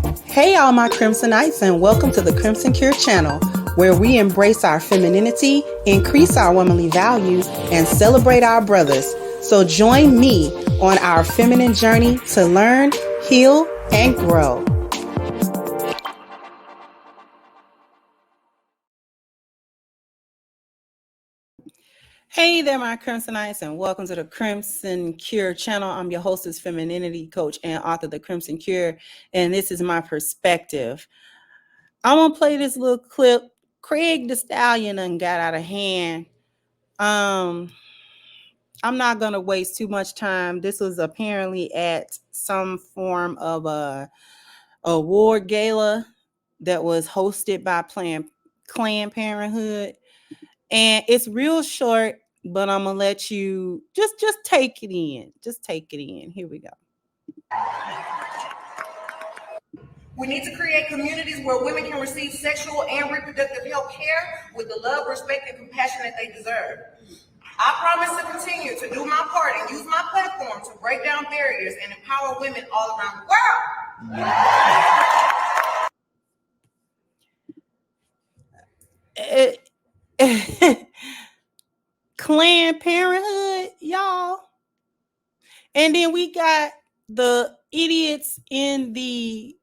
Hey, all my Crimsonites, and welcome to the Crimson Cure channel, where we embrace our femininity, increase our womanly values, and celebrate our brothers. So join me on our feminine journey to learn, heal, and grow. Hey there, my Crimsonites, and welcome to the Crimson Cure channel. I'm your hostess, femininity coach, and author of The Crimson Cure, and this is my perspective. I'm going to play this little clip. Craig Thee Stallion done got out of hand. I'm not going to waste too much time. This was apparently at some form of a award gala that was hosted by Planned Parenthood. And it's real short, but I'm going to let you just take it in. Just take it in. Here we go. We need to create communities where women can receive sexual and reproductive health care with the love, respect, and compassion that they deserve. I promise to continue to do my part and use my platform to break down barriers and empower women all around the world. Planned Parenthood, y'all. And then we got the idiots in the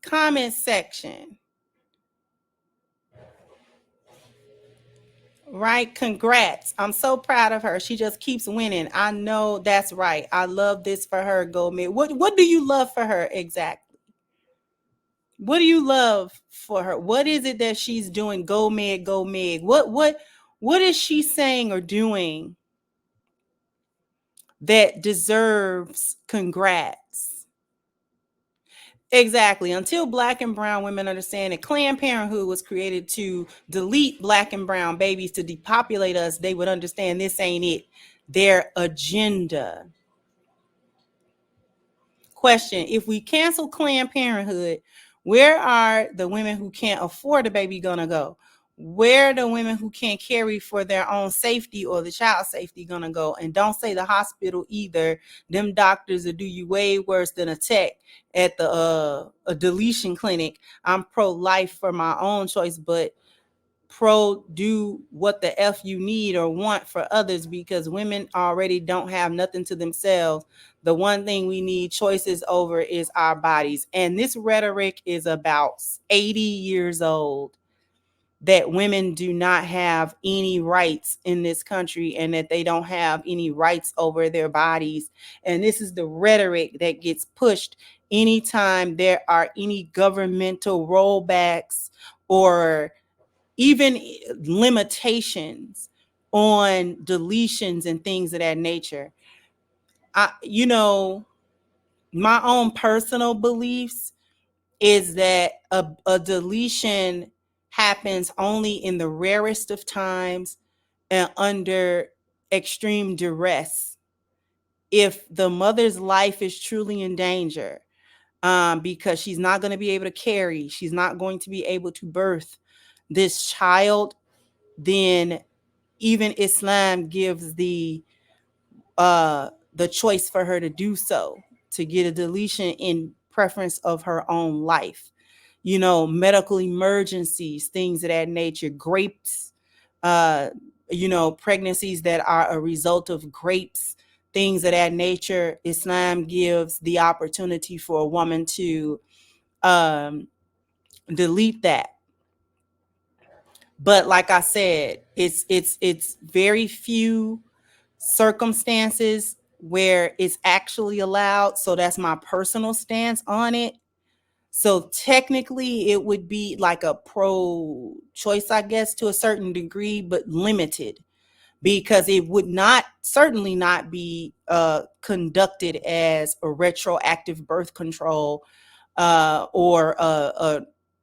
comment section. Right? Congrats. I'm so proud of her. She just keeps winning. I know that's right. I love this for her. Go mid. What do you love for her exactly? What do you love for her? What is it that she's doing? Go mid, go mid. What is she saying or doing that deserves congrats? Exactly. Until Black and brown women understand that Planned Parenthood was created to delete Black and brown babies, to depopulate us, they would understand this ain't it. Their agenda. Question: if we cancel Planned Parenthood, where are the women who can't afford a baby gonna go? Where are the women who can't carry for their own safety or the child's safety gonna go? And don't say the hospital either. Them doctors will do you way worse than a tech at the a deletion clinic. I'm pro-life for my own choice, but pro do what the F you need or want for others, because women already don't have nothing to themselves. The one thing we need choices over is our bodies. And this rhetoric is about 80 years old, that women do not have any rights in this country and that they don't have any rights over their bodies. And this is the rhetoric that gets pushed anytime there are any governmental rollbacks or even limitations on deletions and things of that nature. My own personal beliefs is that a deletion happens only in the rarest of times and under extreme duress. If the mother's life is truly in danger, because she's not going to be able to carry, she's not going to be able to birth this child, then even Islam gives the choice for her to do so, to get a deletion in preference of her own life. Medical emergencies, things of that nature, grapes, pregnancies that are a result of grapes, things of that nature. Islam gives the opportunity for a woman to delete that. But like I said, it's very few circumstances where it's actually allowed. So that's my personal stance on it. So technically it would be like a pro-choice, I guess, to a certain degree, but limited, because it would certainly not be conducted as a retroactive birth control or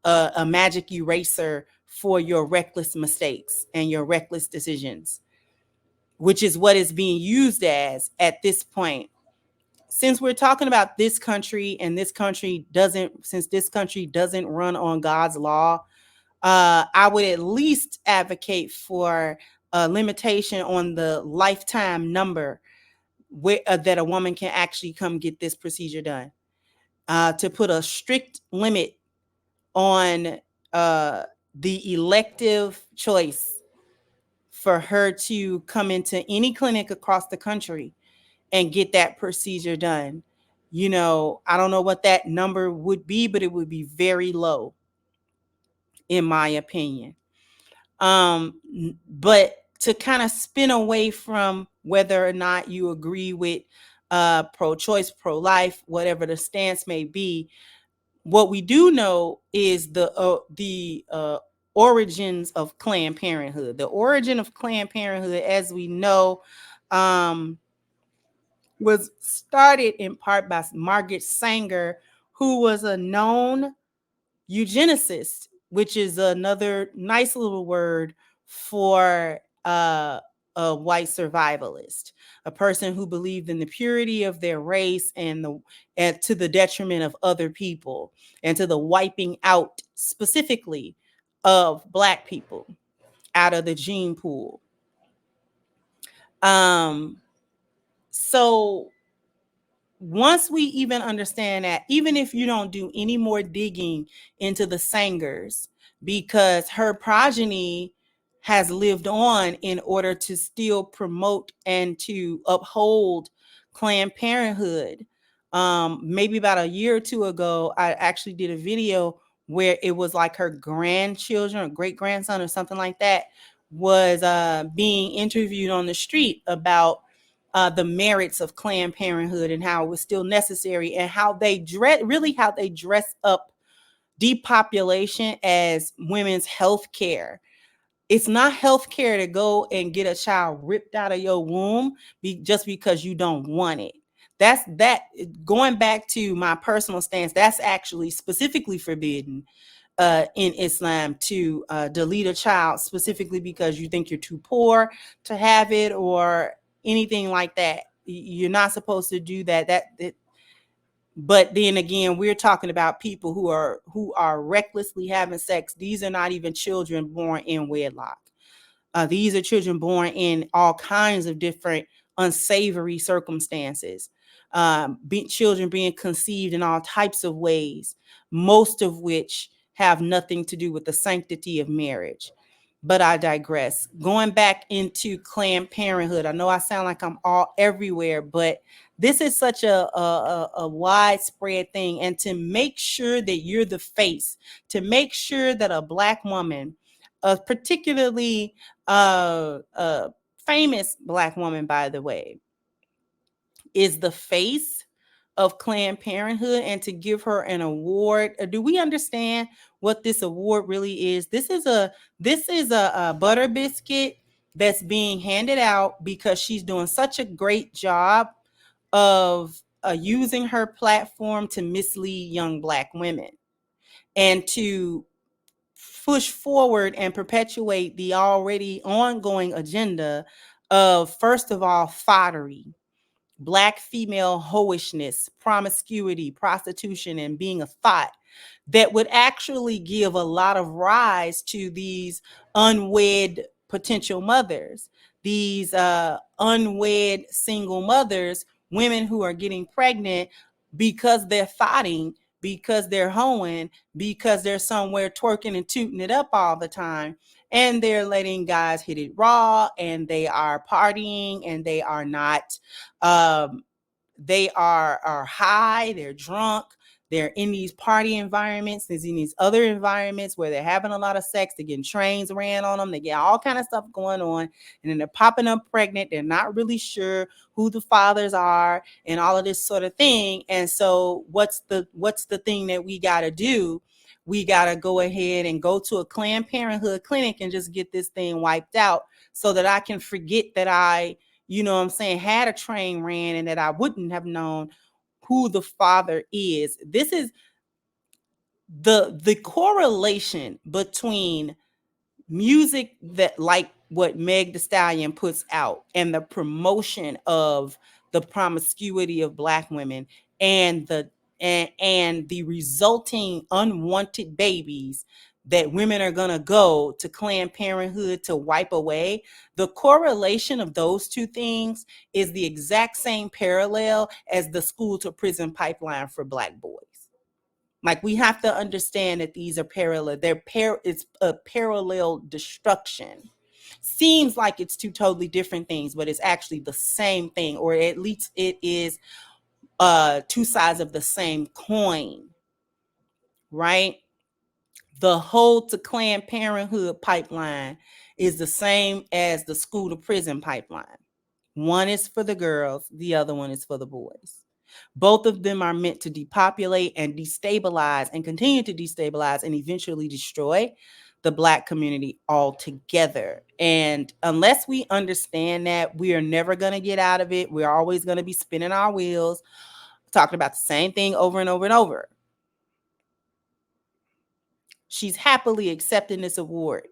a magic eraser for your reckless mistakes and your reckless decisions, which is what is being used as at this point. Since we're talking about this country, and this country doesn't run on God's law, I would at least advocate for a limitation on the lifetime number that a woman can actually come get this procedure done. to put a strict limit on the elective choice for her to come into any clinic across the country and get that procedure done. You know, I don't know what that number would be, but it would be very low, in my opinion. But to kind of spin away from whether or not you agree with pro-choice, pro-life, whatever the stance may be, what we do know is the origins of Planned Parenthood. The origin of Planned Parenthood, as we know, um, was started in part by Margaret Sanger, who was a known eugenicist, which is another nice little word for a white survivalist, a person who believed in the purity of their race and to the detriment of other people and to the wiping out specifically of Black people out of the gene pool. Um, so once we even understand that, even if you don't do any more digging into the Sangers, because her progeny has lived on in order to still promote and to uphold Planned Parenthood. Maybe about a year or two ago, I actually did a video where it was like her grandchildren or great grandson or something like that was being interviewed on the street about the merits of Planned Parenthood and how it was still necessary, and how they dress up depopulation as women's health care. It's not health care to go and get a child ripped out of your womb just because you don't want it. That's that going back to my personal stance, that's actually specifically forbidden in Islam, to delete a child specifically because you think you're too poor to have it or anything like that. You're not supposed to do that. But then again, we're talking about people who are recklessly having sex. These are not even children born in wedlock. These are children born in all kinds of different unsavory circumstances. Children being conceived in all types of ways, most of which have nothing to do with the sanctity of marriage. But I digress. Going back into Planned Parenthood, I know I sound like I'm all everywhere, but this is such a widespread thing. And to make sure that you're the face, to make sure that a Black woman, particularly famous Black woman, by the way, is the face of Planned Parenthood, and to give her an award. Do we understand what this award really is? This is a butter biscuit that's being handed out because she's doing such a great job of using her platform to mislead young Black women and to push forward and perpetuate the already ongoing agenda of, first of all, foddery, Black female hoishness, promiscuity, prostitution, and being a thot, that would actually give a lot of rise to these unwed potential mothers, these unwed single mothers, women who are getting pregnant because they're thotting, because they're hoeing, because they're somewhere twerking and tooting it up all the time. And they're letting guys hit it raw, and they are partying, and they are not they are high, they're drunk, they're in these party environments, there's in these other environments where they're having a lot of sex, they're getting trains ran on them, they get all kind of stuff going on, and then they're popping up pregnant, they're not really sure who the fathers are and all of this sort of thing. And so what's the thing that we got to do? We got to go ahead and go to a Planned Parenthood clinic and just get this thing wiped out so that I can forget that I, you know what I'm saying, had a train ran, and that I wouldn't have known who the father is. This is the correlation between music that, like what Meg Thee Stallion puts out, and the promotion of the promiscuity of Black women, and the resulting unwanted babies that women are going to go to Planned Parenthood to wipe away, the correlation of those two things is the exact same parallel as the school to prison pipeline for Black boys. Like, we have to understand that these are parallel. It's a parallel destruction. Seems like it's two totally different things, but it's actually the same thing, or at least it is two sides of the same coin, right? The whole to Planned Parenthood pipeline is the same as the school to prison pipeline. One is for the girls, the other one is for the boys. Both of them are meant to depopulate and destabilize and continue to destabilize and eventually destroy the Black community altogether. And unless we understand that, we are never going to get out of it. We're always going to be spinning our wheels, talking about the same thing over and over and over. She's happily accepting this award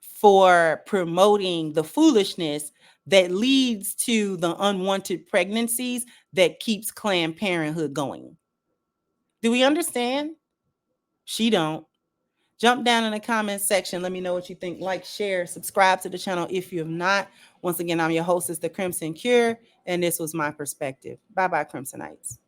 for promoting the foolishness that leads to the unwanted pregnancies that keeps Planned Parenthood going. Do we understand? She don't. Jump down in the comments section. Let me know what you think. Like, share, subscribe to the channel if you have not. Once again, I'm your hostess, The Crimson Cure, and this was my perspective. Bye-bye, Crimsonites.